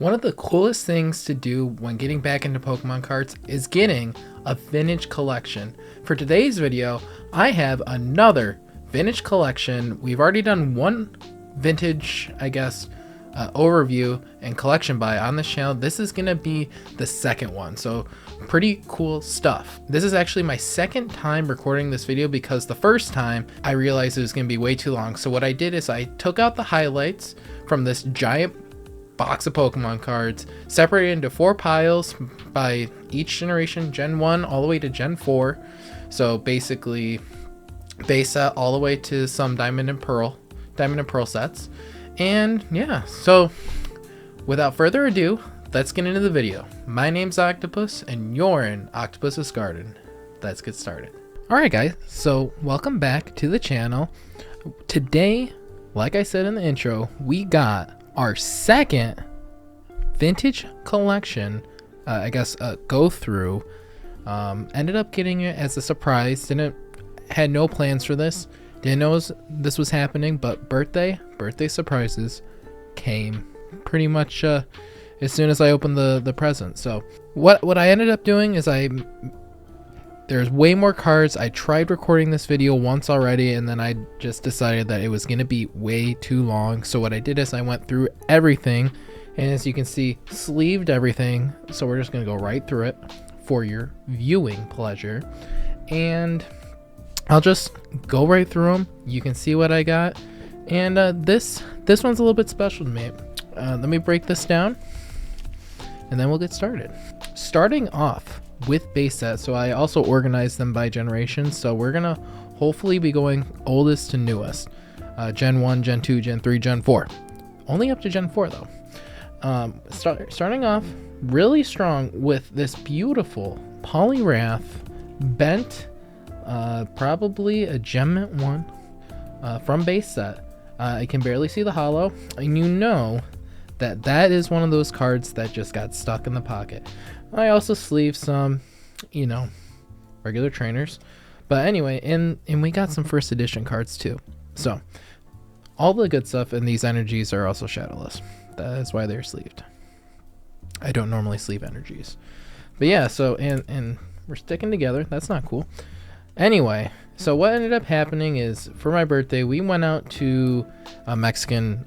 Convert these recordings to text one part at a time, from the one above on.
One of the coolest things to do when getting back into Pokemon cards is getting a vintage collection. For today's video, I have another vintage collection. We've already done one vintage, overview and collection buy on this channel. This is gonna be the second one, so pretty cool stuff. This is actually my second time recording this video because the first time I realized it was gonna be way too long. So what I did is I took out the highlights from this giant box of Pokemon cards, separated into 4 piles by each generation, Gen 1 all the way to Gen 4. So basically base set all the way to some Diamond and Pearl sets. And yeah, so without further ado, let's get into the video. My name's Octopus and you're in Octopus's Garden. Let's get started. Alright guys, so welcome back to the channel. Today, like I said in the intro, we got our second vintage collection, go through. Ended up getting it as a surprise. Had no plans for this. Didn't know this was happening, but birthday surprises came pretty much as soon as I opened the present. So what I ended up doing is there's way more cards. I tried recording this video once already, and then I just decided that it was going to be way too long. So what I did is I went through everything, and as you can see, sleeved everything. So we're just going to go right through it for your viewing pleasure. And I'll just go right through them. You can see what I got. And this one's a little bit special to me. Let me break this down, and then we'll get started. Starting off with base set, so I also organized them by generation, so we're gonna hopefully be going oldest to newest. Gen 1, Gen 2, Gen 3, Gen 4. Only up to Gen 4 though. Starting off really strong with this beautiful Poliwrath bent, probably a Gem Mint 1 from base set. I can barely see the holo, and you know that is one of those cards that just got stuck in the pocket. I also sleeved some, regular trainers. But anyway, and we got some first edition cards too. So all the good stuff in these energies are also shadowless. That is why they're sleeved. I don't normally sleeve energies. But yeah, so and we're sticking together. That's not cool. Anyway, so what ended up happening is for my birthday, we went out to a Mexican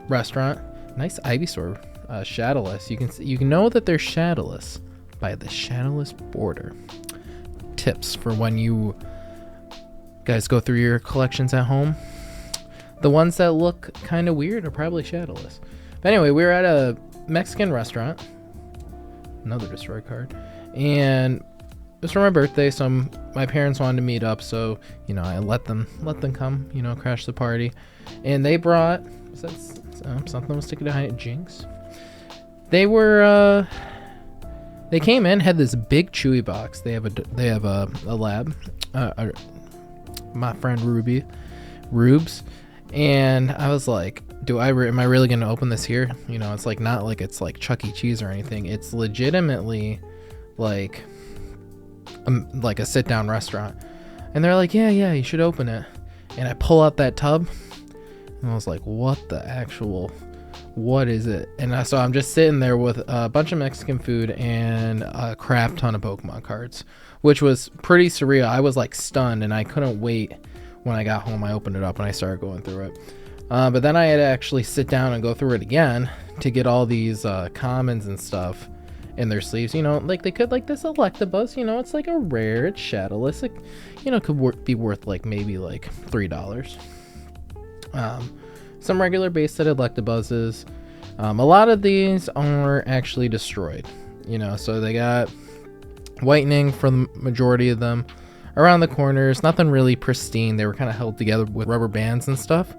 restaurant. Nice Ivysaur. Shadowless. You can know that they're shadowless by the shadowless border. Tips for when you guys go through your collections at home. The ones that look kind of weird are probably shadowless. But anyway, we were at a Mexican restaurant. Another destroy card. And it was for my birthday, so my parents wanted to meet up, so I let them come, crash the party. And they brought, was that something was sticking behind it? Jinx. They came in, had this big chewy box. They have a lab, my friend Rubes, and I was like, am I really gonna open this here? It's like not like it's like Chuck E. Cheese or anything. It's legitimately like a sit down restaurant. And they're like, yeah, you should open it. And I pull out that tub, and I was like, what is it? And so I'm just sitting there with a bunch of Mexican food and a crap ton of Pokemon cards, which was pretty surreal. I was like stunned, and I couldn't wait. When I got home, I opened it up and I started going through it. But then I had to actually sit down and go through it again to get all these commons and stuff in their sleeves. Like they could, like this Electabuzz, it's like a rare, it's shadowless. It, could be worth like maybe like $3. Some regular base set Electabuzzes. A lot of these are actually destroyed, so they got whitening for the majority of them around the corners. Nothing really pristine. They were kind of held together with rubber bands and stuff.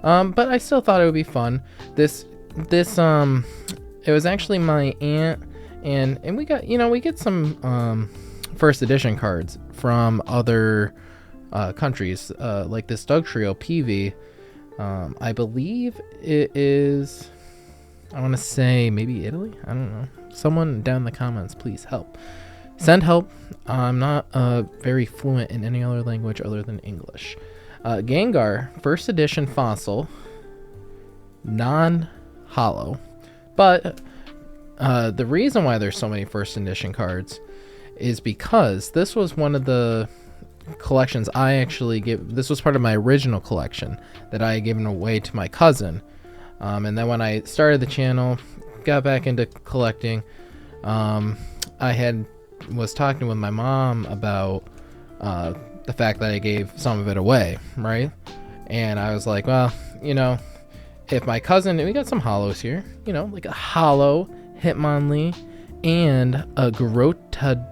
But I still thought it would be fun. This it was actually my aunt, and we get some first edition cards from other countries, like this Doug Trio PV. I believe it is, I want to say maybe Italy. I don't know. Someone down in the comments, please help. Send help. I'm not very fluent in any other language other than English. Gengar, first edition fossil, non-holo. But The reason why there's so many first edition cards is because this was one of the collections I actually gave. This was part of my original collection that I had given away to my cousin. And then when I started the channel, got back into collecting, was talking with my mom about the fact that I gave some of it away, right? And I was like, well, you know, if my cousin, we got some hollows here, you know, like a hollow Hitmonlee and a Grotamorph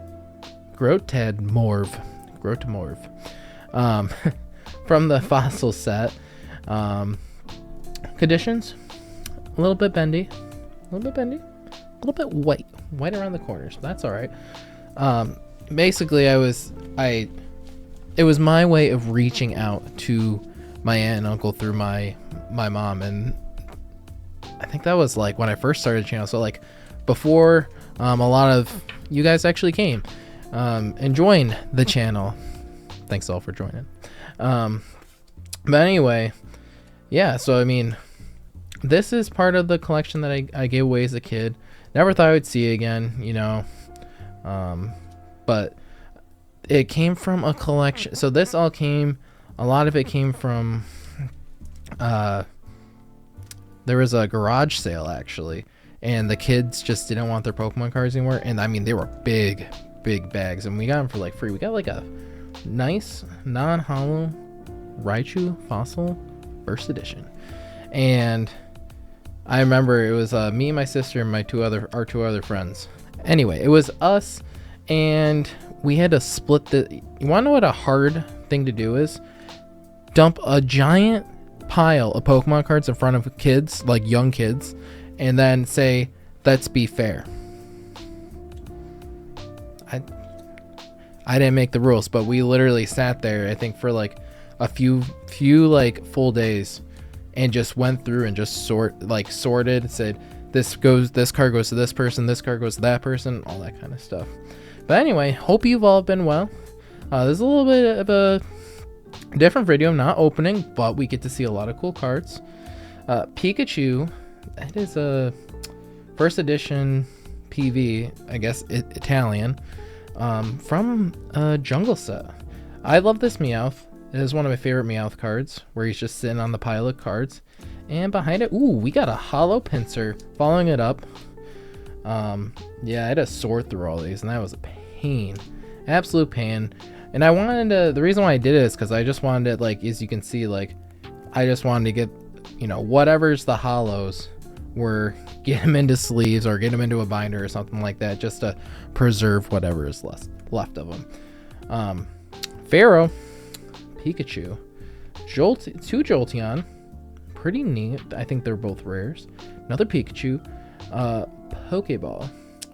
from the fossil set. Conditions, a little bit bendy, a little bit white around the corners. That's all right. Basically, it was my way of reaching out to my aunt and uncle through my mom, and I think that was like when I first started the channel. So like before a lot of you guys actually came and joined the channel. Thanks all for joining. But anyway, yeah. So I mean, this is part of the collection that I gave away as a kid. Never thought I would see it again, you know. But it came from a collection. So this all came, a lot of it came from, there was a garage sale actually, and the kids just didn't want their Pokemon cards anymore. And I mean, they were big bags, and we got them for like free. We got like a nice non-hollow Raichu fossil first edition. And I remember it was me, my sister, and our two other friends. Anyway, it was us, and we had to split the. You want to know what a hard thing to do is? Dump a giant pile of Pokemon cards in front of kids, like young kids, and then say, "Let's be fair." I didn't make the rules, but we literally sat there, I think, for like a few like full days, and just went through and just sorted, said this card goes to this person, this card goes to that person, all that kind of stuff. But anyway, hope you've all been well. This is a little bit of a different video, not opening, but we get to see a lot of cool cards. Pikachu, that is a first edition PV, I guess Italian, from a jungle set. I love this Meowth. It is one of my favorite Meowth cards, where he's just sitting on the pile of cards. And behind it, ooh, we got a hollow Pinsir following it up. Yeah, I had to sort through all these, and that was a pain. Absolute pain. And I wanted to, the reason why I did it is because I just wanted to, like, as you can see, like, I just wanted to get, you know, whatever's the hollows were, get them into sleeves or get them into a binder or something like that, just to preserve whatever is left of them. Pharaoh, Pikachu, two Jolteon, pretty neat. I think they're both rares. Another Pikachu, Pokeball,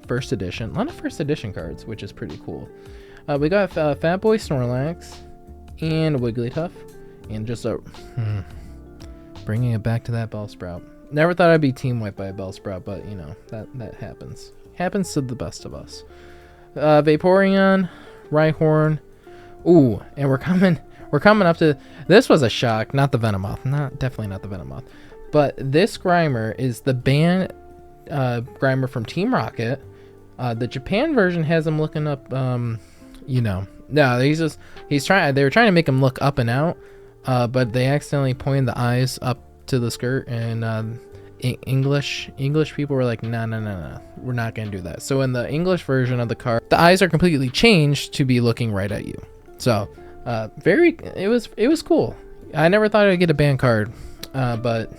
first edition. A lot of first edition cards, which is pretty cool. We got Fat Boy Snorlax and Wigglytuff, and just bringing it back to that Bellsprout. Never thought I'd be team wiped by a Bellsprout, but you know, that happens. Happens to the best of us. Vaporeon, Rhyhorn. Ooh, and we're coming up to, this was a shock, not the Venomoth, definitely not the Venomoth, but this Grimer is the banned Grimer from Team Rocket. The Japan version has him looking up, you know, no, they were trying to make him look up and out, but they accidentally pointed the eyes up to the skirt, and English people were like, no, we're not gonna do that. So in the English version of the card, the eyes are completely changed to be looking right at you. So it was cool. I never thought I'd get a banned card, but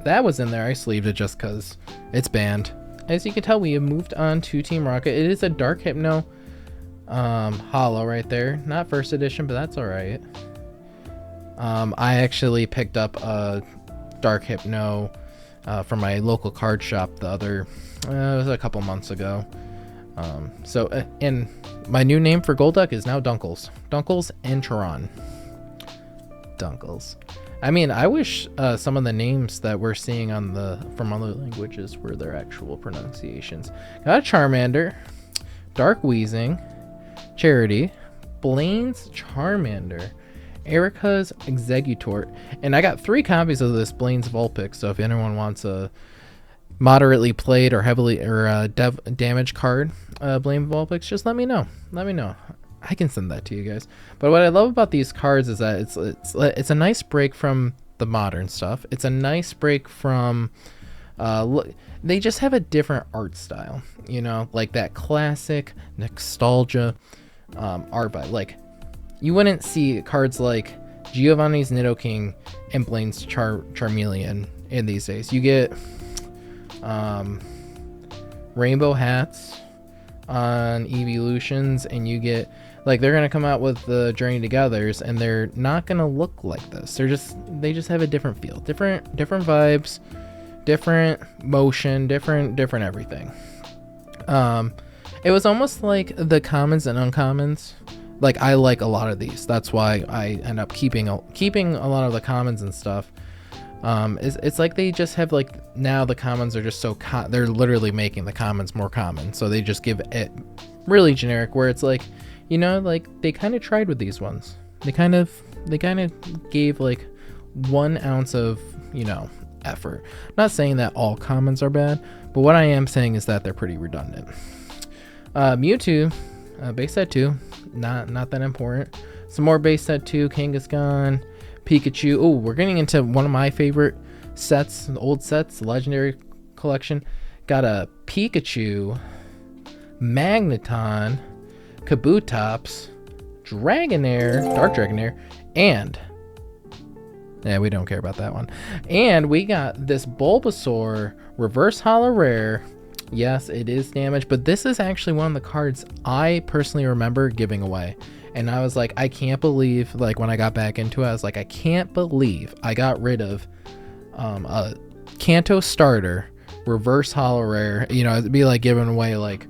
that was in there. I sleeved it just because it's banned. As you can tell, we have moved on to Team Rocket. It is a Dark Hypno hollow right there. Not first edition, but that's all right. I actually picked up a Dark Hypno from my local card shop it was a couple months ago. And my new name for Golduck is now Dunkles and Charon. Dunkles. I mean, I wish some of the names that we're seeing from other languages were their actual pronunciations. Got a Charmander, Dark Weezing, Charity, Blaine's Charmander, Erica's Exeggutor, and I got 3 copies of this Blaine's Vulpix, so if anyone wants a moderately played or heavily or damage card Blame Vulpix, just let me know. I can send that to you guys. But what I love about these cards is that it's a nice break from the modern stuff. It's a nice break from look, they just have a different art style, you know, like that classic nostalgia art vibe. Like, you wouldn't see cards like Giovanni's Nidoking and Blaine's Charmeleon in these days. You get rainbow hats on Evolutions, and you get, like, they're gonna come out with the Journey Togethers, and they're not gonna look like this. They just have a different feel, different vibes, different motion, different everything. It was almost like the commons and uncommons. Like, I like a lot of these. That's why I end up keeping a lot of the commons and stuff. It's like they just have, like, now the commons are just so they're literally making the commons more common, so they just give it really generic, where it's like, you know, like, they kind of tried with these ones. They kind of gave like 1 ounce of, you know, effort. I'm not saying that all commons are bad, but what I am saying is that they're pretty redundant. Mewtwo, base set 2, not that important. Some more base set 2, Kangaskhan, Pikachu. Oh, we're getting into one of my favorite sets, the old sets, the Legendary Collection. Got a Pikachu, Magneton, Kabutops, Dragonair, Dark Dragonair, and we don't care about that one. And we got this Bulbasaur Reverse Holo Rare. Yes, it is damaged, but this is actually one of the cards I personally remember giving away. And I was like, I can't believe, like, when I got back into it, I was like, I can't believe I got rid of a Kanto starter Reverse Holo Rare. You know, it'd be like giving away, like,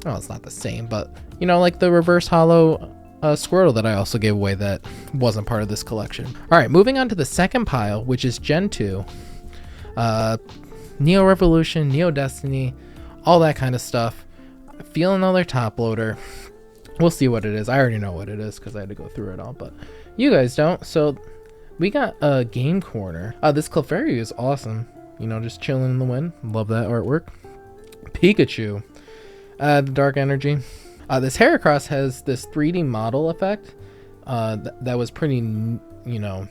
oh, it's not the same, but, you know, like the Reverse Holo Squirtle that I also gave away that wasn't part of this collection. All right, moving on to the second pile, which is Gen 2. Neo Revolution, Neo Destiny, all that kind of stuff. Feel another top loader. We'll see what it is. I already know what it is because I had to go through it all, but you guys don't. So we got a Game Corner. This Clefairy is awesome. You know, just chilling in the wind. Love that artwork. Pikachu, the Dark Energy. This Heracross has this 3D model effect that was pretty, you know,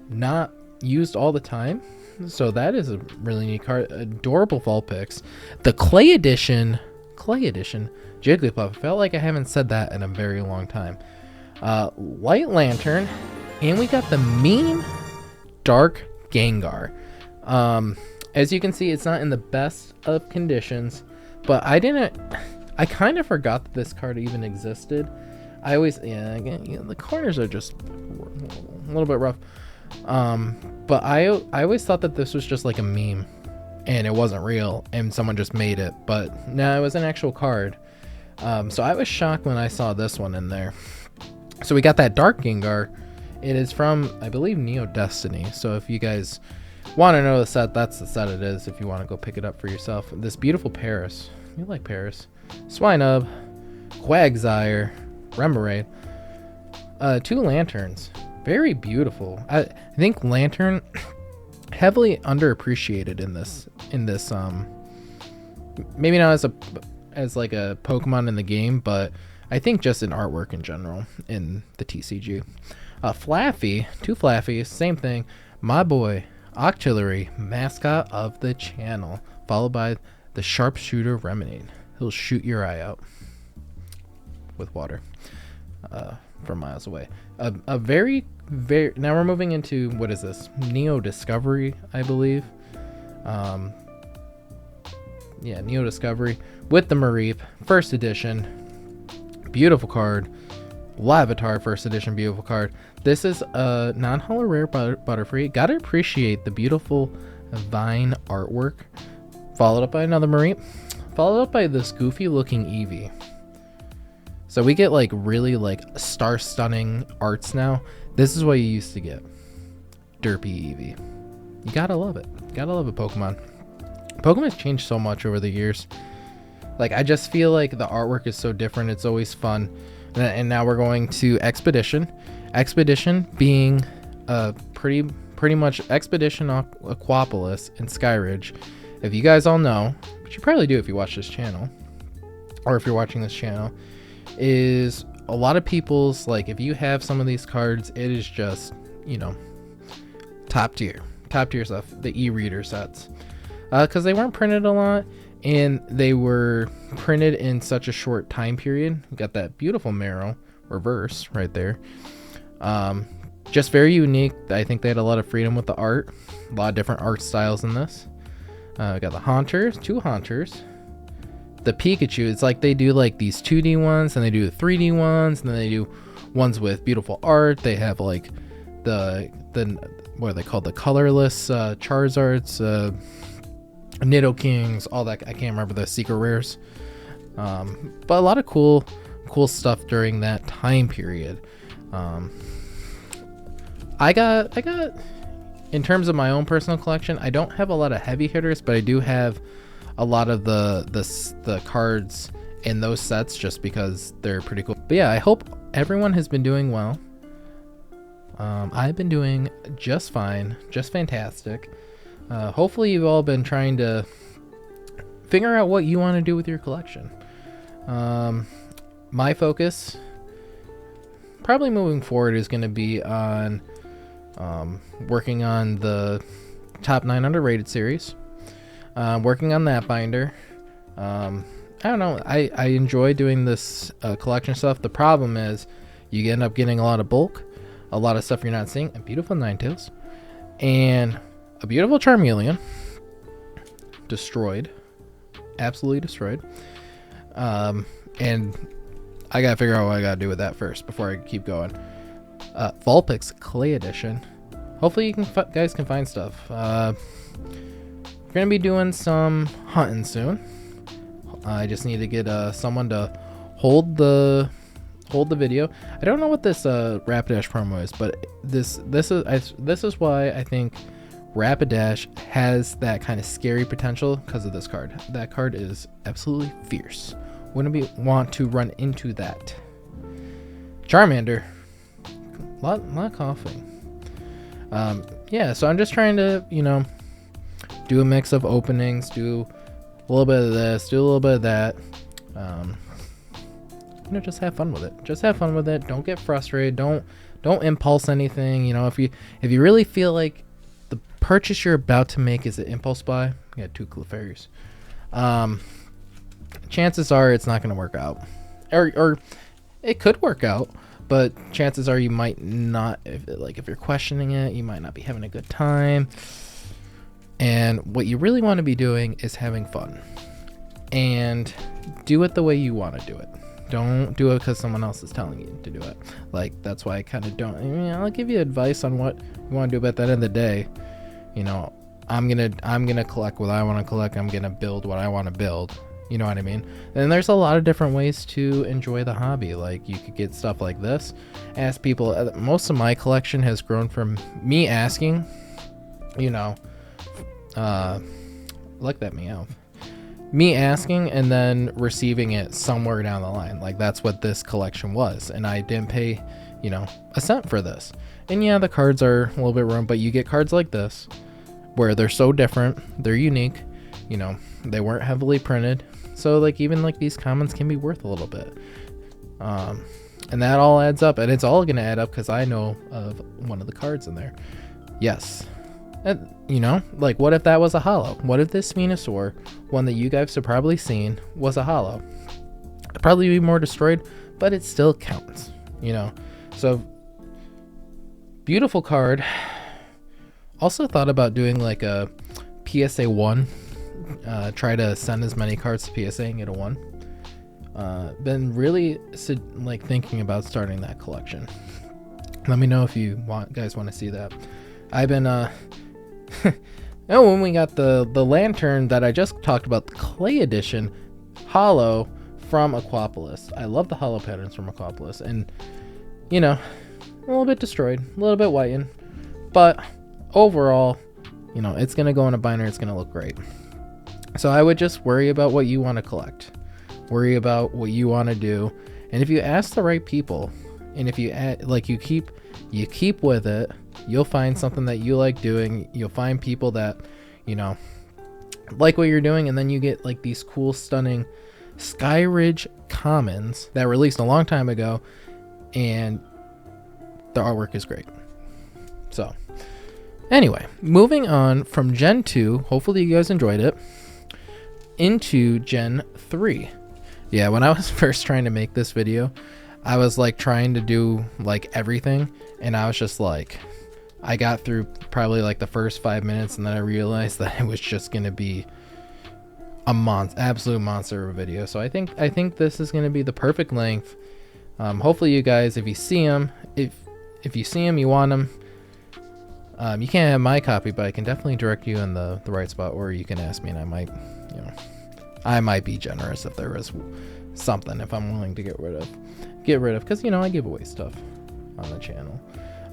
not used all the time. So that is a really neat card. Adorable Vulpix. The Clay Edition Jigglypuff. I felt like I haven't said that in a very long time. Light Lantern. And we got the Mean Dark Gengar. As you can see, it's not in the best of conditions, but I kind of forgot that this card even existed. I always, the corners are just a little bit rough. But I always thought that this was just like a meme and it wasn't real and someone just made it, but no, it was an actual card. So I was shocked when I saw this one in there. So we got that Dark Gengar. It is from, I believe, Neo Destiny. So if you guys want to know the set, that's the set it is. If you want to go pick it up for yourself. This beautiful Paris. You like Paris. Swinub, Quagsire, Remoraid. 2 Lanterns. Very beautiful. I think Lantern heavily underappreciated in this maybe not as like a Pokemon in the game, but I think just in artwork in general in the TCG. Flaffy, 2 Flaffies, same thing. My boy Octillery, mascot of the channel, followed by the Sharpshooter Reminade. He'll shoot your eye out with water from miles away. A very now we're moving into, what is this, Neo Discovery, I believe. Neo Discovery with the Mareep, first edition, beautiful card. Lavatar, first edition, beautiful card. This is a non-holo rare Butterfree. Gotta appreciate the beautiful vine artwork, followed up by another Mareep, followed up by this goofy looking Eevee. So we get like really like star stunning arts now. This is what you used to get. Derpy Eevee. You gotta love it. Gotta love it, Pokemon. Pokemon's changed so much over the years. Like, I just feel like the artwork is so different. It's always fun. And now we're going to Expedition. Expedition being pretty much Expedition Aquapolis in Skyridge. if you guys all know, but you probably do if you watch this channel, or if you're watching this channel, is a lot of people's, like, if you have some of these cards, it is just, you know, top tier stuff, the e-reader sets, because they weren't printed a lot, and they were printed in such a short time period. You got that beautiful Marrow reverse right there. Just very unique. I think they had a lot of freedom with the art, a lot of different art styles in this. We got the Haunters, 2 Haunters. The Pikachu, it's like they do like these 2D ones, and they do the 3D ones, and then they do ones with beautiful art. They have like the what are they called? The colorless Charizards, Nidokings, all that. I can't remember the secret rares. But a lot of cool stuff during that time period. I got in terms of my own personal collection, I don't have a lot of heavy hitters, but I do have a lot of the cards in those sets just because they're pretty cool. But yeah, I hope everyone has been doing well. I've been doing just fine, just fantastic. Hopefully you've all been trying to figure out what you want to do with your collection. My focus probably moving forward is going to be on working on the top 9 underrated series, working on that binder. I don't know, I enjoy doing this collection stuff. The problem is you end up getting a lot of bulk, a lot of stuff you're not seeing. A beautiful Ninetales and a beautiful Charmeleon destroyed, absolutely destroyed. And I gotta figure out what I gotta do with that first before I keep going. Vulpix Clay Edition. Hopefully you guys can find stuff. We're gonna be doing some hunting soon. I just need to get someone to hold the video. I don't know what this Rapidash promo is, but this is why I think Rapidash has that kind of scary potential, because of this card. That card is absolutely fierce. Wouldn't want to run into that. Charmander. Lot of coughing. Yeah, so I'm just trying to, you know, do a mix of openings, do a little bit of this, do a little bit of that. You know, just have fun with it. Just have fun with it. Don't get frustrated. Don't impulse anything. You know, if you really feel like the purchase you're about to make is an impulse buy, you got 2 Clefairies. Chances are it's not going to work out, or it could work out, but chances are you might not. If you're questioning it, you might not be having a good time. And what you really want to be doing is having fun, and do it the way you want to do it. Don't do it because someone else is telling you to do it. Like, that's why I kind of don't. I mean, I'll give you advice on what you want to do, but at the end of the day, you know, I'm gonna collect what I want to collect. I'm gonna build what I want to build. You know what I mean? And there's a lot of different ways to enjoy the hobby. Like, you could get stuff like this. Ask people. Most of my collection has grown from me asking, you know, look that meow. Me asking and then receiving it somewhere down the line. Like, that's what this collection was. And I didn't pay, you know, a cent for this. And yeah, the cards are a little bit wrong, but you get cards like this where they're so different, they're unique, you know, they weren't heavily printed. So like, even like these commons can be worth a little bit. And that all adds up, and it's all going to add up because I know of one of the cards in there. Yes. And, you know, like, what if that was a holo? What if this Venusaur, one that you guys have probably seen, was a holo? It'd probably be more destroyed, but it still counts, you know? So, beautiful card. Also thought about doing like a PSA 1. Try to send as many cards to PSA and get a 1. Been really like thinking about starting that collection. Let me know if you guys want to see that. I've been when we got the lantern that I just talked about, the Clay Edition holo from Aquapolis. I love the holo patterns from Aquapolis, and you know, a little bit destroyed, a little bit whitened, but overall, you know, it's gonna go in a binder. It's gonna look great. So I would just worry about what you want to collect, worry about what you want to do, and if you ask the right people, and if you you keep with it, you'll find something that you like doing. You'll find people that, you know, like what you're doing, and then you get like these cool, stunning Skyridge commons that released a long time ago, and the artwork is great. So anyway, moving on from Gen 2, hopefully you guys enjoyed it, into Gen 3. Yeah, when I was first trying to make this video, I was like trying to do like everything, and I was just like, I got through probably like the first 5 minutes, and then I realized that it was just going to be a absolute monster of a video. So I think this is going to be the perfect length. Hopefully you guys, if you see them, if you see them, you want them, you can't have my copy, but I can definitely direct you in the right spot, or you can ask me, and I might be generous if there is something, if I'm willing to get rid of, because I give away stuff on the channel,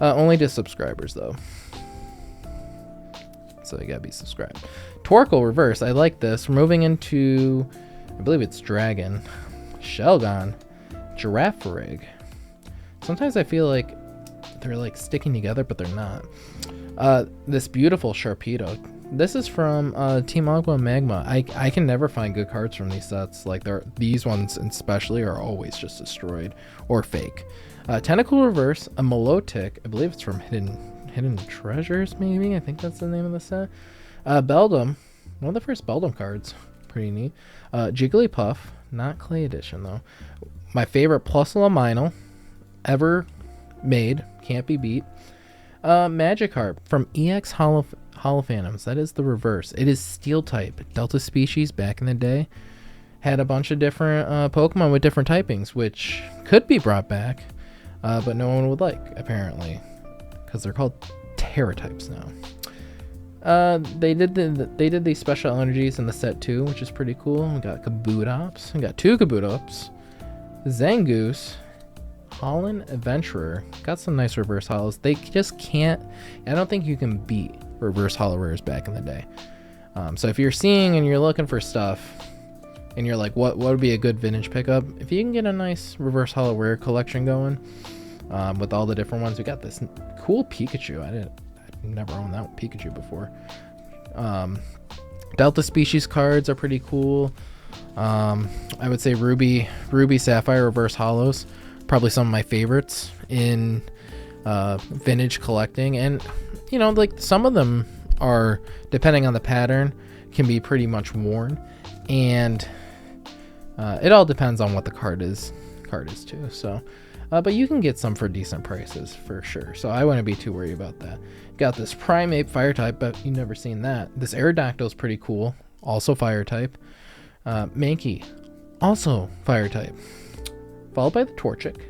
only to subscribers though, so you gotta be subscribed. Torkoal reverse, I like this. We're moving into, I believe it's Dragon, Shelgon, Girafarig. Sometimes I feel like they're like sticking together, but they're not. This beautiful Sharpedo. This is from Team Aqua and Magma. I can never find good cards from these sets. Like these ones especially are always just destroyed or fake. Tentacle reverse, a Milotic. I believe it's from Hidden Treasures, maybe. I think that's the name of the set. Beldum, one of the first Beldum cards. Pretty neat. Jigglypuff, not Clay Edition though. My favorite Plusle ever made, can't be beat. Magikarp from EX Holophantoms. That is the reverse. It is Steel type. Delta species back in the day had a bunch of different Pokemon with different typings, which could be brought back, but no one would like, apparently, because they're called Terra types now. They did these special energies in the set too, which is pretty cool. We got Kabutops. We got two Kabutops. Zangoose. Holland Adventurer. Got some nice reverse hollows. They just can't, I don't think you can beat reverse hollow rares back in the day. So if you're seeing and you're looking for stuff and you're like, what would be a good vintage pickup? If you can get a nice reverse hollow rare collection going, with all the different ones. We got this cool Pikachu. I've never owned that Pikachu before. Delta species cards are pretty cool. I would say Ruby Sapphire reverse hollows, probably some of my favorites in vintage collecting. And like some of them are, depending on the pattern, can be pretty much worn, and it all depends on what the card is too. So but you can get some for decent prices for sure, so I wouldn't be too worried about that. Got this Primeape fire type, but you've never seen that. This Aerodactyl is pretty cool, also fire type. Mankey, also fire type, followed by the Torchic.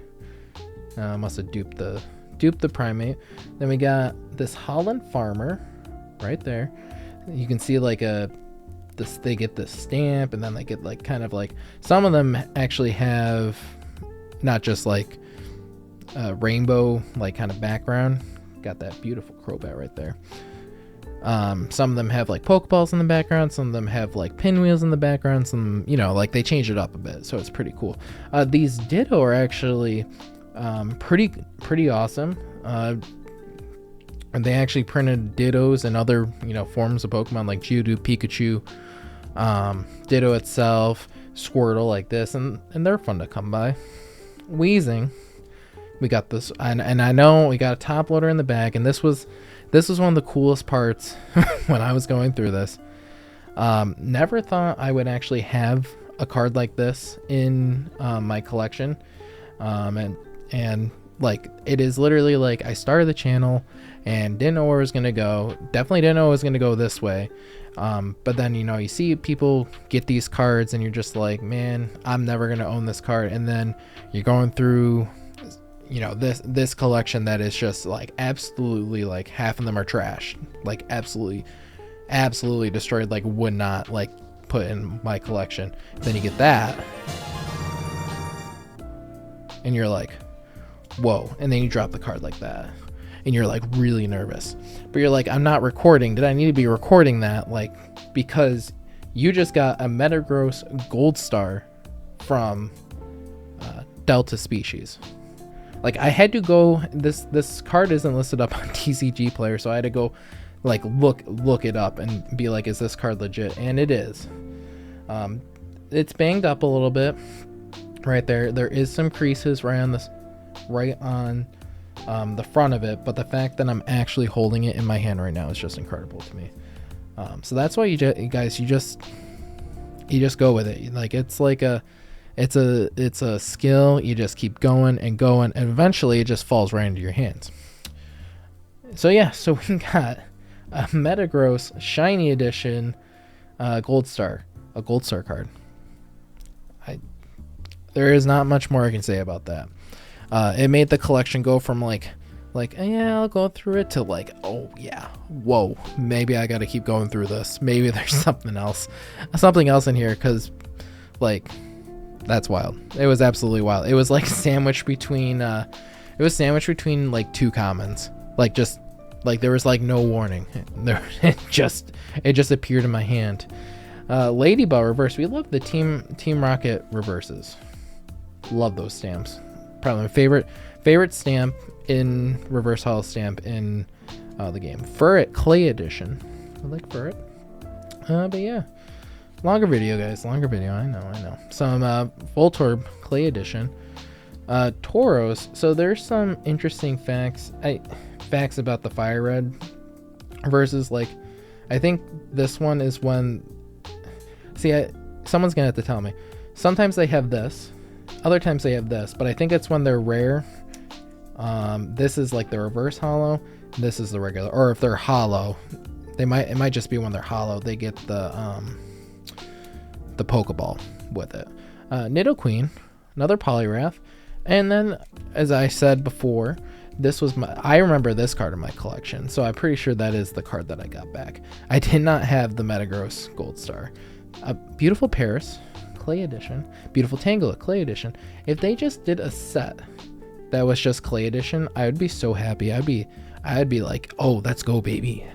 Must have duped the Primeape. Then we got this Holland Farmer right there. You can see like they get this stamp, and then they get like kind of like, some of them actually have not just like rainbow like kind of background. Got that beautiful Crobat right there. Some of them have like Pokeballs in the background, some of them have like pinwheels in the background, some like they change it up a bit, so it's pretty cool. These Ditto are actually pretty awesome. And they actually printed Dittos and other forms of Pokemon like Geodude, Pikachu, Ditto itself, Squirtle like this, and they're fun to come by. Wheezing, we got this, and I know we got a top loader in the bag, and this was one of the coolest parts when I was going through this. Never thought I would actually have a card like this in my collection, and like it is literally like I started the channel and didn't know where it was gonna go. Definitely didn't know it was gonna go this way. But then you see people get these cards and you're just like, man, I'm never gonna own this card. And then you're going through this collection that is just like absolutely, like half of them are trash, like absolutely destroyed, like would not like put in my collection. Then you get that and you're like, whoa, and then you drop the card like that and you're like really nervous, but you're like, I'm not recording. Did I need to be recording that? Like, because you just got a Metagross Gold Star from Delta species. Like I had to go, this card isn't listed up on TCG Player, so I had to go like look it up and be like, is this card legit? And it is. It's banged up a little bit right there. There is some creases right on this, right on the front of it, but the fact that I'm actually holding it in my hand right now is just incredible to me. So that's why you just go with it. Like it's a skill. You just keep going and going, and eventually it just falls right into your hands. So yeah, so we got a Metagross Shiny Edition Gold Star, a Gold Star card. There is not much more I can say about that. It made the collection go from like yeah, I'll go through it, to like, oh yeah, whoa, maybe I got to keep going through this. Maybe there's something else in here, because like that's wild. It was absolutely wild. It was like sandwiched between like two commons. Like just like there was like no warning. It just appeared in my hand. Ladybug reverse. We love the Team Rocket reverses. Love those stamps. Probably my favorite stamp in reverse holo stamp in the game. Furret Clay Edition. I like Furret. But yeah, longer video, guys. Longer video. I know. Some Voltorb Clay Edition. Tauros. So there's some interesting facts about the Fire Red versus, like, I think this one is when. See, someone's gonna have to tell me. Sometimes they have this, other times they have this, but I think it's when they're rare. This is like the reverse holo. This is the regular, or if they're holo, it might just be when they're holo. They get the Pokeball with it. Nidoqueen, another Poliwrath, and then, as I said before, this was I remember this card in my collection, so I'm pretty sure that is the card that I got back. I did not have the Metagross Gold Star. A beautiful Paris Clay Edition, beautiful Tangela Clay Edition. If they just did a set that was just Clay Edition, I would be so happy. I'd be like, oh, let's go, baby.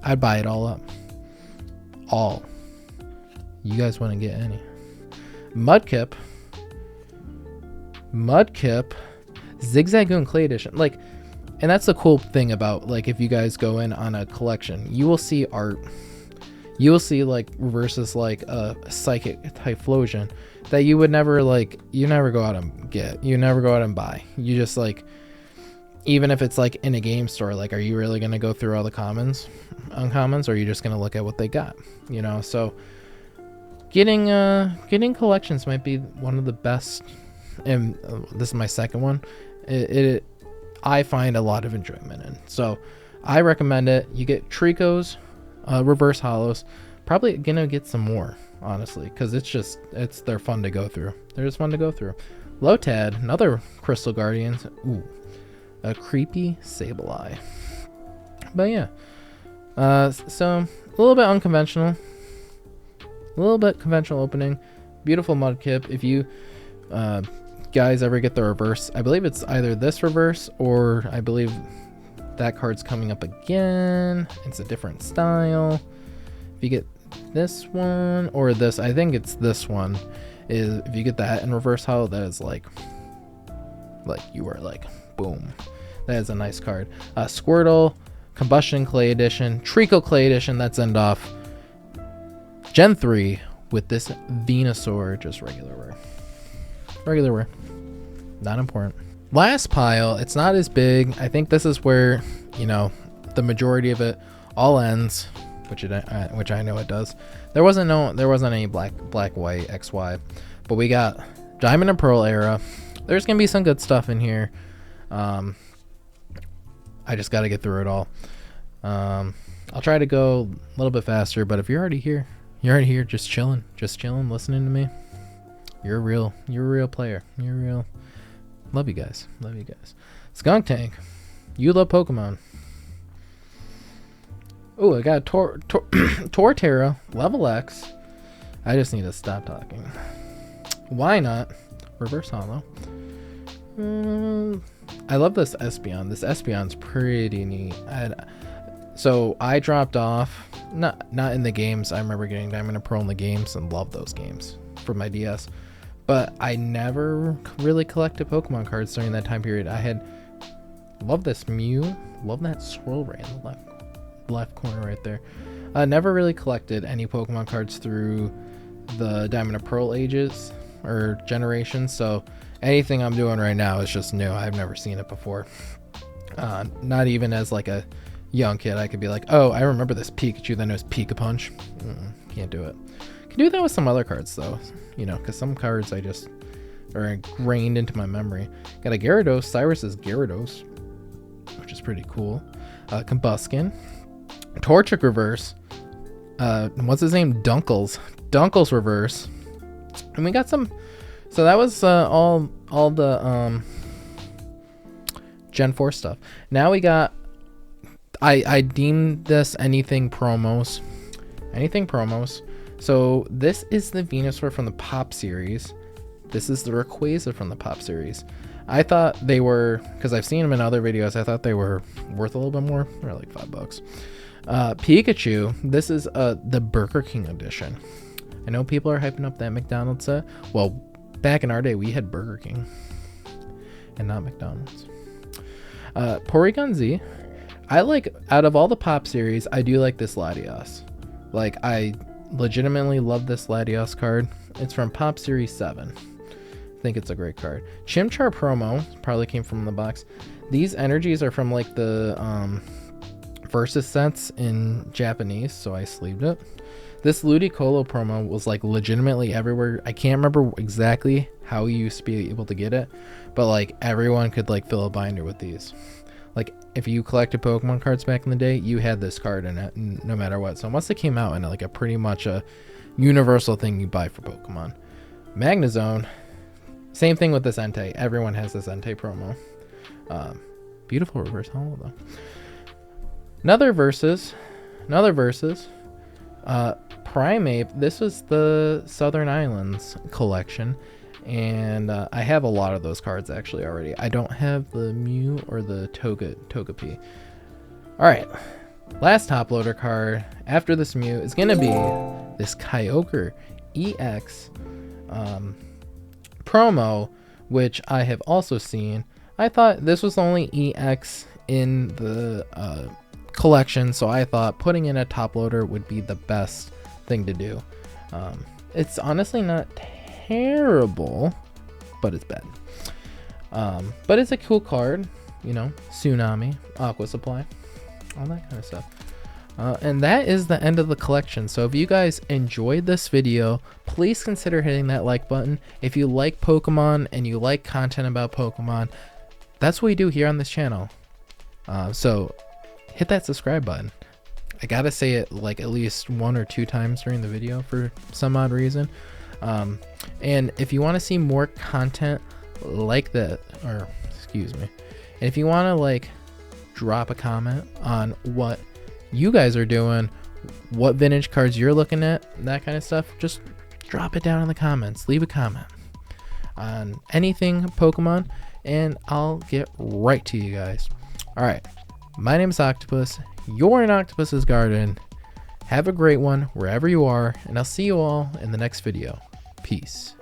I'd buy it all up. All. You guys want to get any? Mudkip, Zigzagoon Clay Edition. Like, and that's the cool thing about, like, if you guys go in on a collection, you will see art. You will see like reverses like a Psychic Typhlosion that you would never you never go out and get. You never go out and buy. You just like, even if it's like in a game store, like, are you really going to go through all the commons, uncommons, or are you just going to look at what they got? You know, so getting collections might be one of the best. And this is my second one. I find a lot of enjoyment in. So I recommend it. You get Trico's reverse holos. Probably gonna get some more, honestly, because they're fun to go through. They're just fun to go through. Lotad, another Crystal Guardians. Ooh, a creepy Sableye. But yeah, so a little bit unconventional, a little bit conventional opening. Beautiful Mudkip. If you guys ever get the reverse, I believe it's either this reverse, or I believe that card's coming up again. It's a different style. If you get this one or this, I think it's this one, is if you get that in reverse holo, that is like you are like, boom. That is a nice card. Squirtle Combustion Clay Edition, Trico Clay Edition. That's end off Gen 3 with this Venusaur, just regular wear. Not important. Last pile, it's not as big. I think this is where, you know, the majority of it all ends, which I know it does. There wasn't any black white XY, but we got Diamond and Pearl era. There's gonna be some good stuff in here. I just got to get through it all. I'll try to go a little bit faster, but if you're already here, just chilling, listening to me. You're a real player. You're real. Love you guys. Skunk Tank, you love Pokemon. Oh, I got Torterra level X. I just need to stop talking. Why not? Reverse holo. I love this Espeon. This Espeon's pretty neat. So I dropped off, not in the games. I remember getting Diamond and Pearl in the games and loved those games for my DS. But I never really collected Pokemon cards during that time period. I had loved this Mew, love that Swirl Ray in the left. left corner right there. Never really collected any Pokemon cards through the Diamond and Pearl ages or generations, so anything I'm doing right now is just new. I've never seen it before. Not even as like a young kid, I could be like, oh, I remember this Pikachu, then it was Pika-Punch. Can't do it. Can do that with some other cards though, you know, because some cards I just are ingrained into my memory. Got a Gyarados. Cyrus is Gyarados, which is pretty cool. Combuskin. Torchic reverse. What's his name? Dunkles reverse. And we got some. So that was all the Gen 4 stuff. Now we got. I deemed this anything promos. So this is the Venusaur from the Pop series. This is the Rayquaza from the Pop series. I thought they were, because I've seen them in other videos, I thought they were worth a little bit more. They're like $5. Pikachu, this is the Burger King edition. I know people are hyping up that McDonald's set. Well, back in our day, we had Burger King and not McDonald's. Porygon Z. I like, out of all the Pop series, I do like this Latios. Like, I legitimately love this Latios card. It's from Pop Series 7. I think it's a great card. Chimchar promo probably came from the box. These energies are from like the Versus sets in Japanese, so I sleeved it. This Ludicolo promo was like legitimately everywhere. I can't remember exactly how you used to be able to get it, but like everyone could like fill a binder with these. Like if you collected Pokemon cards back in the day, you had this card in it no matter what. So once it came out in like a pretty much a universal thing you buy for Pokemon. Magnezone, same thing with this Entei. Everyone has this Entei promo. Beautiful reverse holo though. Another versus. Primeape. This was the Southern Islands collection. And I have a lot of those cards actually already. I don't have the Mew or the Togepi. Alright. Last top loader card after this Mew is going to be this Kyogre EX promo, which I have also seen. I thought this was the only EX in the collection, so I thought putting in a top loader would be the best thing to do. It's honestly not terrible, but it's bad. But it's a cool card, you know, Tsunami, Aqua Supply, all that kind of stuff. And that is the end of the collection. So if you guys enjoyed this video, please consider hitting that like button. If you like Pokemon and you like content about Pokemon, that's what we do here on this channel. So hit that subscribe button. I gotta say it like at least 1 or 2 times during the video for some odd reason. And if you want to see more content like that, or excuse me, and if you want to like drop a comment on what you guys are doing, what vintage cards you're looking at, that kind of stuff, just drop it down in the comments. Leave a comment on anything Pokemon and I'll get right to you guys. All right, my name is Octopus. You're in Octopus's Garden. Have a great one wherever you are, and I'll see you all in the next video. Peace.